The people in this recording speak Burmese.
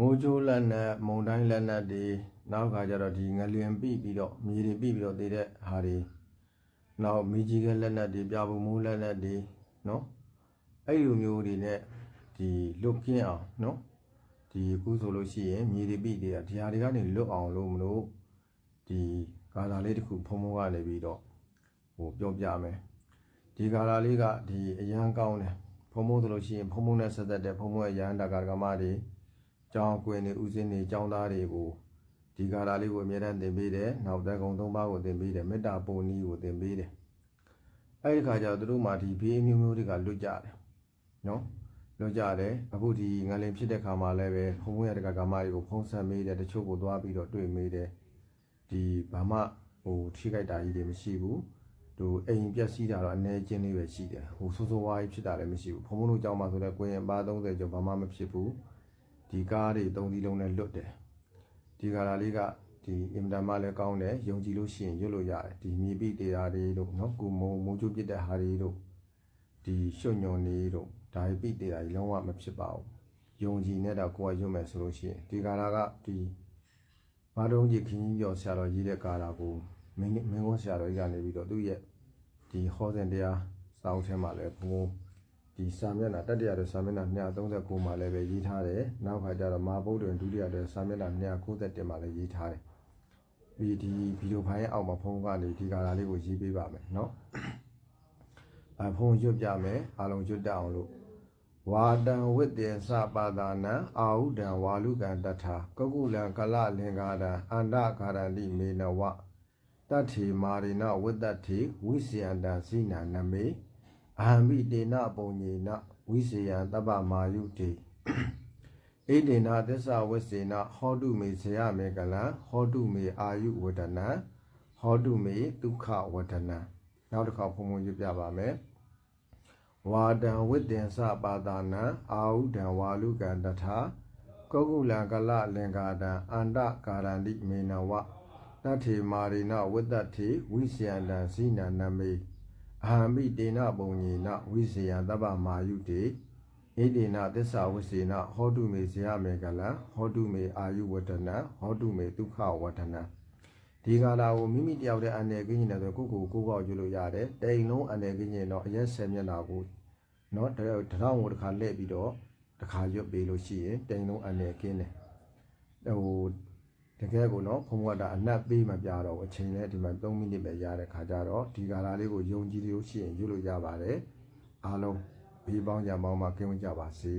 မိုးချိုးလက်နဲ့မုံတိုင်းလက်နဲ့ဒီနောက်ခါကျတော့ဒီငလျင်ပြီးတော့မြေတွေပြီးတော့တည်တဲ့ဟာတွေနောက်မိကြီးကလက်နဲ့ဒီပြပုံမိုးလက်နဲ့ဒီနော်အဲ့လိုမျိုးတွေနဲ့ဒီလွတ်ကင်းအောင်နော်ဒီအခုဆိုလို့ရှိရင်မြေတွေပြီးတဲ့ဒီဟာတွေကနေလွတ်အောင်လို့မလို့ဒီကာလာလေးတစ်ခုဖုံဖုံကနေပြီးတော့ဟိုပြောပြမယ်ဒီကာလာလေးကဒီအရန်ကောင်းတယ်ဖုံဖုံဆိုလို့ရှိရင်ဖုံဖုံနဲ့ဆက်သက်တဲ့ဖုံဖုံရဲ့ရဟန္တာကာကမတွေကျောင်းကွင်းတွေဥစဉ်တွေကျောင်းသားတွေကိုဒီကာလာလေးကိုအမြဲတမ်းသင်ပေးတယ်နောက်တဲ့ကုံ၃ပါးကိုသင်ပေးတယ်မေတ္တာပုံနည်းကိုသင်ပေးတယ်အဲ့ဒီခါကျတော့သူတို့မှဒီဘေးမျိုးမျိုးတွေကလွတ်ကြတယ်နော်လွတ်ကြတယ်အခုဒီငလင်ဖြစ်တဲ့ခါမှာလည်းပဲဖုံဖုံရဲ့တက္ကကာမတွေကိုဖုံးဆက်မေးတယ်တချို့ကိုသွားပြီးတော့တွေ့မေးတယ်ဒီဘာမှဟိုထိခိုက်တာကြီးတွေမရှိဘူးသူအိမ်ပြက်စီးတာတော့အနေချင်းလေးပဲရှိတယ်ဟိုဆိုးဆိုးဝါးကြီးဖြစ်တာလည်းမရှိဘူးဖုံဖုံတို့ကြောင်းမှာဆိုလည်းကိုရင်ပါ30ကျော်ဘာမှမဖြစ်ဘူးဒီကားတွေ3စီးလုံးနဲ့လွတ်တယ်ဒီကားလေးကဒီအင်တာမလည်းကောင်းတယ်ယုံကြည်လို့ရှိရင်ရွတ်လို့ရတယ်ဒီမြေပိတေတာတွေတို့နော်ကုမိုးချိုးပြတဲ့ဟာတွေတို့ဒီရွှွညွန်နေတို့ဒါပိတေတာကြီးလုံးဝမဖြစ်ပါဘူးယုံကြည်နဲ့တော့ကိုယ်ကရွတ်မယ်ဆိုလို့ရှိရင်ဒီကားကဒီမာတုံးကြီးခင်းကြီးပြောဆရာတော်ရေးတဲ့ကားကိုမင်းကုန်းဆရာတော်ကြီးကနေပြီးတော့သူ့ရဲ့ဒီဟောစဉ်တရားစာအုပ်ထဲမှာလည်းဘုံဒီစာမျက်နှာတတိယတဲ့စာမျက်နှာ239မှာလည်းပဲရေးထားတယ်နောက်ခါကျတော့မာဗုဒ္ဓံဒုတိယတဲ့စာမျက်နှာ291မှာလည်းရေးထားတယ်ဒီဗီဒီယိုဖိုင်ရဲ့အောက်မှာဖုန်းကနေဒီကာလာလေးကိုရေးပေးပါမယ်เนาะဖုန်းရွတ်ပြမယ်အားလုံးရွတ်တတ်အောင်လို့ဝါတံဝိတ္တေသပါဒာနံအာဟုဒံဝါလူကံတထာကကုလံကလလင်္ကာဒံအန္တဂါရန္တိမေနဝတတ္ထေမာရိနဝိတ္တထေဝိစယန္တံစိနံနမေအဟံမိတေနပုံညေနဝိစေယံတပ္ပမာယုတေဣတေနသစ္စာဝိစေနဟောတုမေဇယမေကလံဟောတုမေအာယုဝဒနံဟောတုမေဒုက္ခဝဒနံနောက်တစ်ခါဖုံဖုံရွတ်ပြပါမယ်ဝါဒံဝိတ္တင်စပါဒာနံအာဟုဒံဝါလူကံတထာကောကုလံကလလင်္ကာဒံအန္တကာရန္တိမေနဝတတ္ထေမာရိနဝိတ္တထေဝိစယန္တံစိနံနမေအဟံမိတေနပုံညေနဝိစေယံတပ္ပမာယုတေဣတေနသစ္စာဝိစေနဟောတုမေဇယမေကလံဟောတုမေအာယုဝဒနံဟောတုမေဒုက္ခဝဒနံဒီကာလာကိုမိမိတယောက်တည်းအနေကင်းနေတယ်ဆိုကိုကောက်ယူလို့ရတယ်တိန်လုံးအနေကင်းနေတော့အရက်10မျက်နှာကိုနော်တထောင်ကိုတစ်ခါလှည့်ပြီးတော့တစ်ခါရွတ်ပေးလို့ရှိရင်တိန်လုံးအနေကင်းတယ်ဟိုတကယ်ကိုနော်ဖုံးကတာအနက်ပေးမပြတော့အချိန်လဲဒီမှာ3မိနစ်ပဲရတဲ့ခါကြတော့ဒီကာလာလေးကိုယုံကြည်လို့ရှိရင်ရွတ်လို့ရပါတယ်အားလုံးဘေးပေါင်းကြပေါင်းမှာကင်းဝကြပါစေ